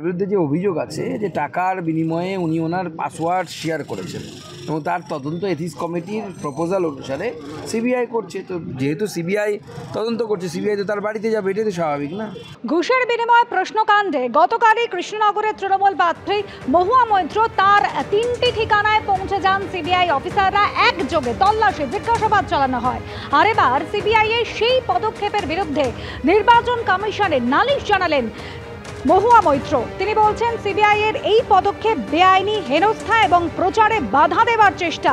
বিরুদ্ধে যে অভিযোগ আছে যে টাকার বিনিময়ে উনি ওনার পাসওয়ার্ড শেয়ার করেছেন এবং তার তদন্ত এথিক্স কমিটির প্রপোজাল অনুসারে সিবিআই করছে। তো যেহেতু সিবিআই তদন্ত করছে, সিবিআই তো তার বাড়িতে যাবে, এটাই তো স্বাভাবিক না? ঘুষের বিনিময়ে প্রশ্নকাণ্ডে গতকালই কৃষ্ণনগরের তৃণমূল প্রার্থী মহুয়া মৈত্র তার 3টি ঠিকানায় পৌঁছে যান সিবিআই অফিসাররা। একযোগে তল্লাশি জিজ্ঞাসাবাদ চালানো হয়। আর এবার সিবিআই এর সেই পদক্ষেপের বিরুদ্ধে নির্বাচন কমিশনে নালিশ জানালেন মহুয়া মৈত্র। তিনি বলছেন সিবিআই এর এই পদক্ষেপ বেআইনি, হেনস্থা এবং প্রচারে বাধা দেওয়ার চেষ্টা।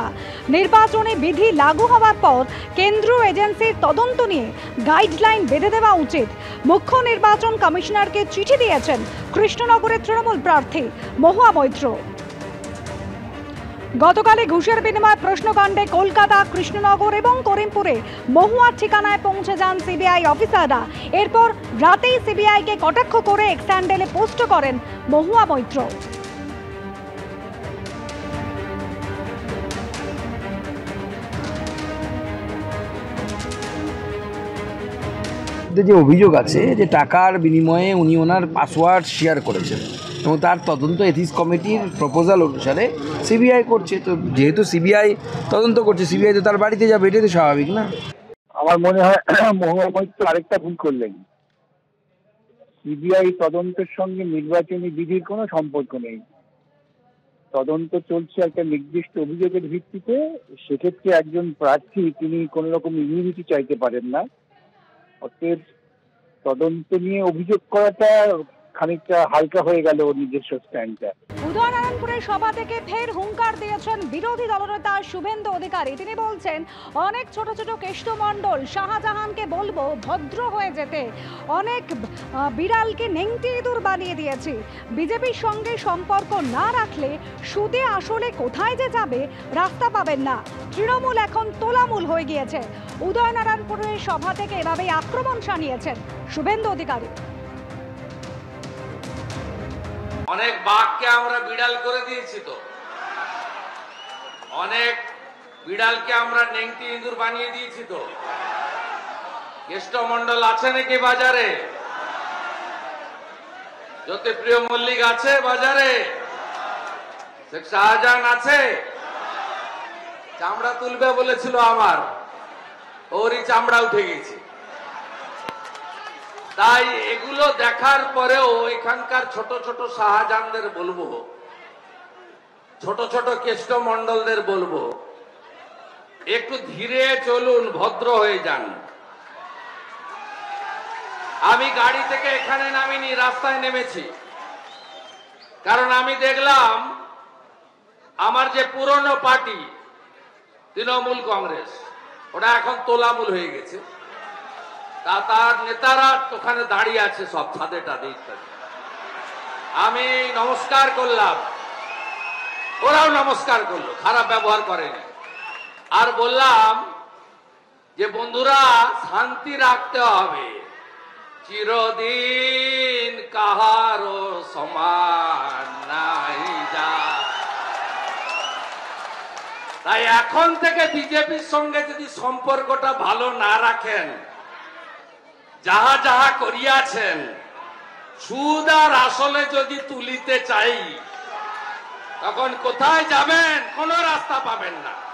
নির্বাচনী বিধি লাগু হওয়ার পর কেন্দ্রীয় এজেন্সির তদন্ত নিয়ে গাইডলাইন বেঁধে দেওয়া উচিত। মুখ্য নির্বাচন কমিশনারকে চিঠি দিয়েছেন কৃষ্ণনগরের তৃণমূল প্রার্থী মহুয়া মৈত্র। গতকালই ঘুষের বিনিময়ে প্রশ্নকাণ্ডে কলকাতা, কৃষ্ণনগর এবং করিমপুরে মহুয়ার ঠিকানায় পৌঁছে যান সিবিআই অফিসাররা। এরপর রাতেই সিবিআইকে কটাক্ষ করে এক্স হ্যান্ডেলে পোস্ট করেন মহুয়া মৈত্র। যে অভিযোগ আছে যে টাকার বিনিময়ে উনি ওনার পাসওয়ার্ড শেয়ার করেছেন এবং তার তদন্ত এথিক্স কমিটির প্রপোজাল অনুসারে সিবিআই করছে। তো যেহেতু সিবিআই তদন্ত করছে, সিবিআই তো তার বাড়িতে যাবে, এটাই তো স্বাভাবিক না? আমার মনে হয় মহুয়া মৈত্র আরেকটা ভুল করলেন। সিবিআই তদন্তের সঙ্গে নির্বাচনী বিধির কোনো সম্পর্ক নেই। তদন্ত চলছে একটা নির্দিষ্ট অভিযোগের ভিত্তিতে। সেক্ষেত্রে একজন প্রার্থী তিনি কোনো রকম ইমিউনিটি চাইতে পারেন না। অতএব তদন্ত নিয়ে অভিযোগ করাটা খানিকটা হালকা হয়ে গেল ওর নিজস্ব স্ট্যান্ডটা। উদয়নারায়ণপুরের সভা থেকে ফের হুঙ্কার দিয়েছেন বিরোধী দলনেতা শুভেন্দু অধিকারী। তিনি বলছেন, অনেক ছোট ছোট কেষ্টমণ্ডল শাহজাহানকে বলবো ভদ্র হয়ে যেতে। অনেক বিড়ালকে নেংটি ইঁদুর বানিয়ে দিয়েছি। বিজেপির সঙ্গে সম্পর্ক না রাখলে সুদে আসলে কোথায় যে যাবে রাস্তা পাবেন না। তৃণমূল এখন তোলামূল হয়ে গিয়েছে। উদয়নারায়ণপুরের সভা থেকে এভাবেই আক্রমণ শানিয়েছেন শুভেন্দু অধিকারী। অনেক বাঘকে আমরা বিড়াল করে দিয়েছি, তো অনেক বিড়ালকে আমরা নেংটি ইঁদুর বানিয়ে দিয়েছি। তো কেষ্টমণ্ডল আছে নাকি বাজারে? জ্যোতিপ্রিয় মল্লিক আছে বাজারে? শেখ শাহজাহান আছে? চামড়া তুলবে বলেছিল আমার, ওরই চামড়া উঠে গেছে। তাই এগুলো দেখার পরেও এখানকার ছোট ছোট শাহজাহানদের বলবো, ছোট ছোট কেষ্টমণ্ডলদের বলবো, একটু ধীরে চলুন, ভদ্র হয়ে যান। আমি গাড়ি থেকে এখানে নামিনি, রাস্তায় নেমেছি। কারণ আমি দেখলাম আমার যে পুরনো পার্টি তৃণমূল কংগ্রেস, ওটা এখন তোলামূল হয়ে গেছে। তার নেতারা ওখানে দাঁড়িয়ে আছে, সব ছাদে টাদে ইত্যাদি। আমি নমস্কার করলাম, ওরাও নমস্কার করলো, খারাপ ব্যবহার করেনি। আর বললাম যে বন্ধুরা, শান্তি রাখতে হবে, চিরদিন কাহারো সমান নাই যা। তাই এখন থেকে বিজেপির সঙ্গে যদি সম্পর্কটা ভালো না রাখেন, যাহা যাহা করিয়াছেন, সুদ আর আসলে যদি তুলিতে চাই, তখন কোথায় যাবেন? কোনো রাস্তা পাবেন না।